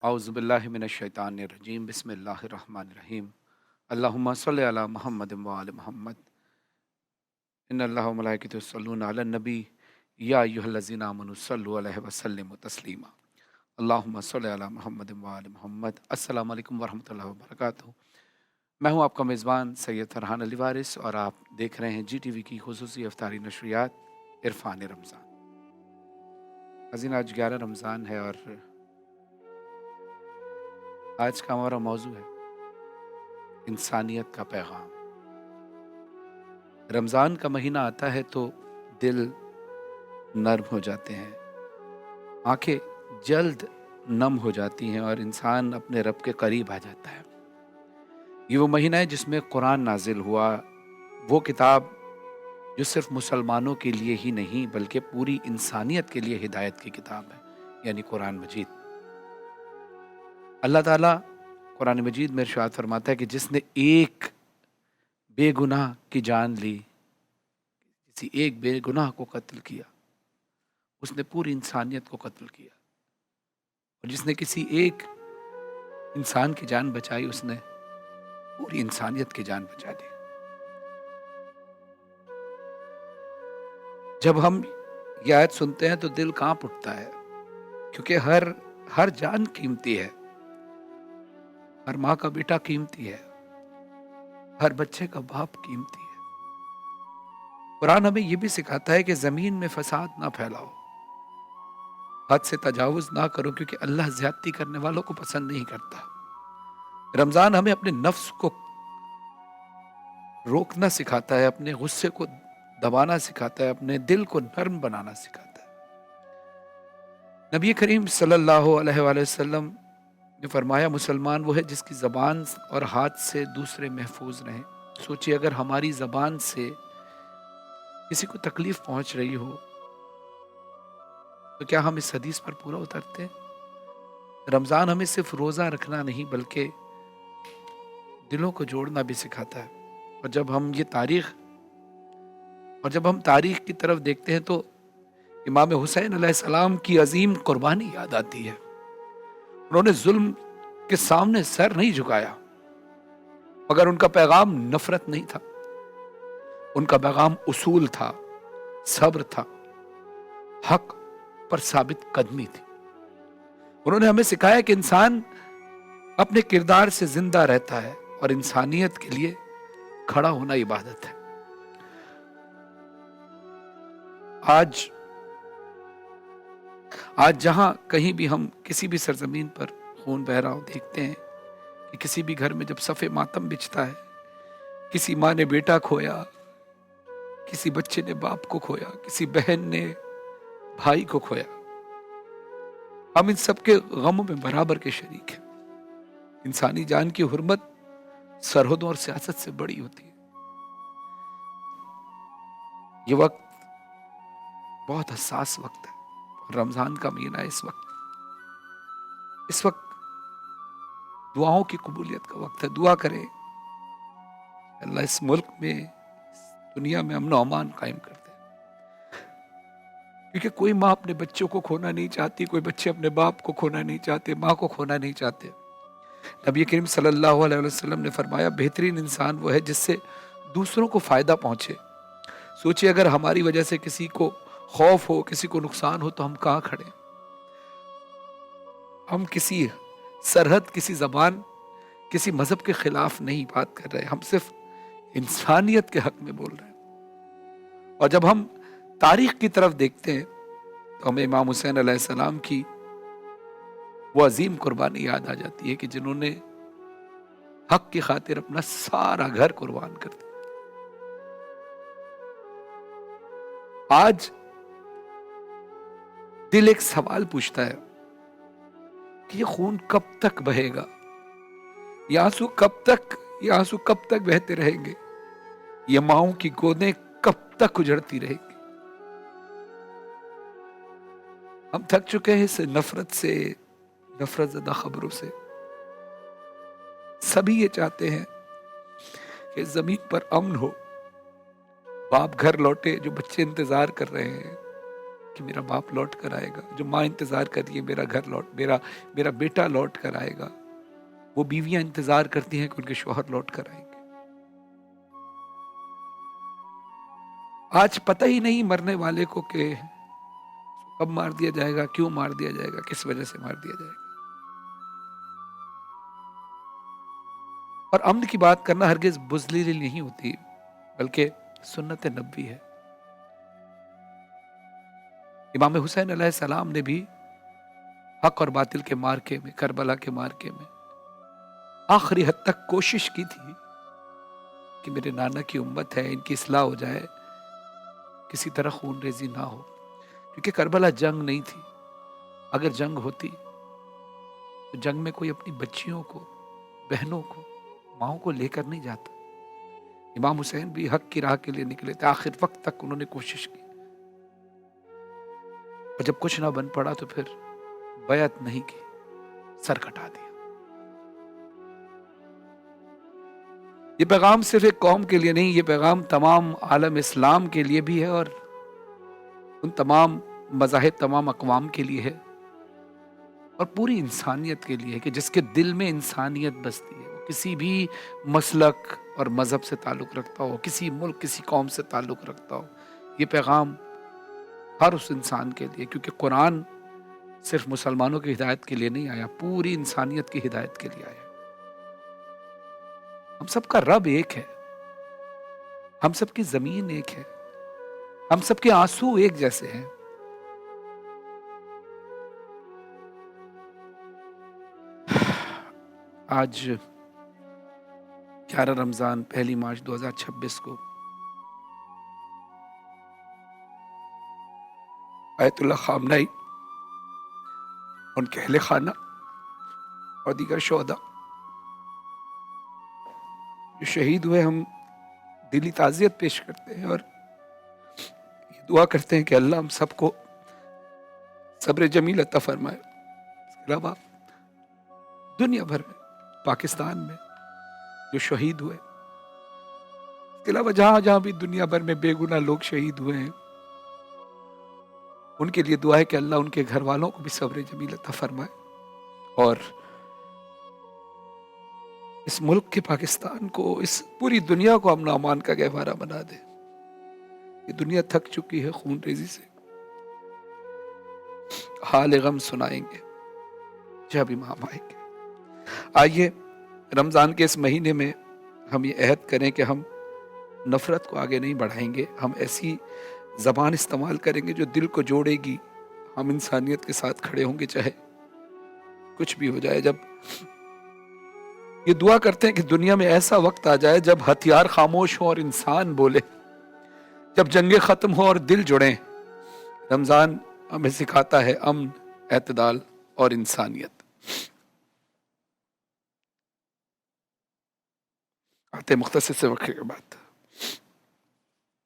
औज़ुबिल्लाहि मिनश्शैतानिर्रजीम बिस्मिल्लाहिर्रहमानिर्रहीम अल्लाहुम्मा सल्लि अला मुहम्मद व आलि मुहम्मद इन्नल्लाहा व मलाइकतहु युसल्लूना अलन नबी या अय्युहल्लज़ीना आमनु सल्लु अलैहि व सल्लिमु तस्लीमा अल्लाहुम्मा सल्लि अला मुहम्मद व आलि मुहम्मद। अस्सलामु अलैकुम व रहमतुल्लाहि व बरकातुहू। मैं हूँ आपका मेज़बान सैयद फरहान अली वारिस और आप देख रहे हैं GTV की खुसूसी इफ्तारी नशरियात इरफान रमज़ान। अज़ीन, आज 11 रमज़ान है और आज का हमारा मौजू है इंसानियत का पैगाम। रमज़ान का महीना आता है तो दिल नर्म हो जाते हैं, आंखें जल्द नम हो जाती हैं और इंसान अपने रब के करीब आ जाता है। ये वो महीना है जिसमें कुरान नाजिल हुआ, वो किताब जो सिर्फ मुसलमानों के लिए ही नहीं बल्कि पूरी इंसानियत के लिए हिदायत की किताब है, यानी कुरान मजीद। अल्लाह ताला कुरान मजीद में इरशाद फरमाता है कि जिसने एक बेगुनाह की जान ली, किसी एक बेगुनाह को कत्ल किया, उसने पूरी इंसानियत को कत्ल किया। और जिसने किसी एक इंसान की जान बचाई, उसने पूरी इंसानियत की जान बचा दी। जब हम ये आयत सुनते हैं तो दिल कांप उठता है, क्योंकि हर जान कीमती है, हर माँ का बेटा कीमती है, हर बच्चे का बाप कीमती है। कुरान हमें यह भी सिखाता है कि जमीन में फसाद ना फैलाओ, हद से तजावुज ना करो, क्योंकि अल्लाह ज्यादती करने वालों को पसंद नहीं करता। रमजान हमें अपने नफ्स को रोकना सिखाता है, अपने गुस्से को दबाना सिखाता है, अपने दिल को नर्म बनाना सिखाता है। नबी करीम सल्लल्लाहु अलैहि वसल्लम ने फरमाया, मुसलमान वो है जिसकी ज़बान और हाथ से दूसरे महफूज रहें। सोचिए, अगर हमारी ज़बान से किसी को तकलीफ पहुंच रही हो तो क्या हम इस हदीस पर पूरा उतरते हैं? रमज़ान हमें सिर्फ रोज़ा रखना नहीं बल्कि दिलों को जोड़ना भी सिखाता है। और जब हम तारीख की तरफ देखते हैं तो इमाम हुसैन अलैहिस्सलाम की अजीम कुर्बानी याद आती है। उन्होंने जुल्म के सामने सर नहीं झुकाया, मगर उनका पैगाम नफरत नहीं था, उनका पैगाम उसूल था, सब्र था, हक पर साबित कदमी थी। उन्होंने हमें सिखाया कि इंसान अपने किरदार से जिंदा रहता है और इंसानियत के लिए खड़ा होना इबादत है। आज जहां कहीं भी हम किसी भी सरजमीन पर खून बह रहा हो, देखते हैं कि किसी भी घर में जब सफ़े मातम बिछता है, किसी माँ ने बेटा खोया, किसी बच्चे ने बाप को खोया, किसी बहन ने भाई को खोया, हम इन सब के गमों में बराबर के शरीक हैं। इंसानी जान की हुर्मत सरहदों और सियासत से बड़ी होती है। ये वक्त बहुत हसास वक्त है, रमजान का महीना है। इस वक्त दुआओं की कबूलियत का वक्त है। दुआ करें, अल्लाह इस मुल्क में, इस दुनिया में अमन और अमान कायम कर दे, क्योंकि कोई माँ अपने बच्चों को खोना नहीं चाहती, कोई बच्चे अपने बाप को खोना नहीं चाहते, माँ को खोना नहीं चाहते। नबी करीम सल्लल्लाहु अलैहि वसल्लम ने फरमाया, बेहतरीन इंसान वो है जिससे दूसरों को फायदा पहुंचे। सोचिए, अगर हमारी वजह से किसी को खौफ हो, किसी को नुकसान हो, तो हम कहां खड़े? हम किसी सरहद, किसी जबान, किसी मजहब के खिलाफ नहीं बात कर रहे, हम सिर्फ इंसानियत के हक में बोल रहे हैं। और जब हम तारीख की तरफ देखते हैं तो हमें इमाम हुसैन अलैहिस्सलाम की वो अजीम कुर्बानी याद आ जाती है कि जिन्होंने हक की खातिर अपना सारा घर कुर्बान कर दिया। आज दिल एक सवाल पूछता है कि ये खून कब तक बहेगा, ये आंसू कब तक बहते रहेंगे, ये माओं की गोदें कब तक उजड़ती रहेंगी। हम थक चुके हैं इस नफरत ज़दा खबरों से। सभी ये चाहते हैं कि जमीन पर अमन हो, बाप घर लौटे, जो बच्चे इंतजार कर रहे हैं کہ میرا باپ لوٹ کر آئے گا، جو ماں انتظار کر رہی ہے میرا گھر میرا بیٹا لوٹ کر آئے گا، وہ بیویاں انتظار کرتی ہیں کہ ان کے شوہر لوٹ کر آئیں گے۔ آج پتہ ہی نہیں مرنے والے کو کہ کب مار دیا جائے گا، کیوں مار دیا جائے گا، کس وجہ سے مار دیا جائے گا۔ اور امن کی بات کرنا ہرگز بزدلی نہیں ہوتی، بلکہ سنت نبوی ہے۔ امام حسین علیہ السلام نے بھی حق اور باطل کے مارکے میں، کربلا کے مارکے میں آخری حد تک کوشش کی تھی کہ میرے نانا کی امت ہے، ان کی اصلاح ہو جائے، کسی طرح خون ریزی نہ ہو، کیونکہ کربلا جنگ نہیں تھی۔ اگر جنگ ہوتی تو جنگ میں کوئی اپنی بچیوں کو، بہنوں کو، ماؤں کو لے کر نہیں جاتا۔ امام حسین بھی حق کی راہ کے لیے نکلے تھے، آخر وقت تک انہوں نے کوشش کی، اور جب کچھ نہ بن پڑا تو پھر بیعت نہیں کی، سر کٹا دیا۔ یہ پیغام صرف ایک قوم کے لیے نہیں، یہ پیغام تمام عالم اسلام کے لیے بھی ہے، اور ان تمام مذاہب، تمام اقوام کے لیے ہے، اور پوری انسانیت کے لیے ہے کہ جس کے دل میں انسانیت بستی ہے، وہ کسی بھی مسلک اور مذہب سے تعلق رکھتا ہو، کسی ملک، کسی قوم سے تعلق رکھتا ہو، یہ پیغام ہر اس انسان کے لیے، کیونکہ قرآن صرف مسلمانوں کی ہدایت کے لیے نہیں آیا، پوری انسانیت کی ہدایت کے لیے آیا۔ ہم سب کا رب ایک ہے، ہم سب کی زمین ایک ہے، ہم سب کے آنسو ایک جیسے ہیں۔ آج 11 رمضان 1 مارچ 2026 کو آیت اللہ خامنئی، ان کے اہل خانہ اور دیگر شہداء جو شہید ہوئے، ہم دلی تعزیت پیش کرتے ہیں اور یہ دعا کرتے ہیں کہ اللہ ہم سب کو صبر جمیل عطا فرمائے۔ اس کے علاوہ دنیا بھر میں، پاکستان میں جو شہید ہوئے، اس کے علاوہ جہاں جہاں بھی دنیا بھر میں بے گناہ لوگ شہید ہوئے ہیں، ان کے لیے دعا ہے کہ اللہ ان کے گھر والوں کو بھی صبر جمیل عطا فرمائے، اور اس ملک کے، پاکستان کو، اس پوری دنیا کو امن و امان کا گہوارہ بنا دے۔ یہ دنیا تھک چکی ہے خون ریزی سے۔ حال غم سنائیں گے جب امام آئیں گے۔ آئیے رمضان کے اس مہینے میں ہم یہ عہد کریں کہ ہم نفرت کو آگے نہیں بڑھائیں گے، ہم ایسی زبان استعمال کریں گے جو دل کو جوڑے گی، ہم انسانیت کے ساتھ کھڑے ہوں گے چاہے کچھ بھی ہو جائے۔ جب یہ دعا کرتے ہیں کہ دنیا میں ایسا وقت آ جائے جب ہتھیار خاموش ہوں اور انسان بولے، جب جنگیں ختم ہوں اور دل جڑیں۔ رمضان ہمیں سکھاتا ہے امن، اعتدال اور انسانیت۔ آتے مختصر سے وقت کے بعد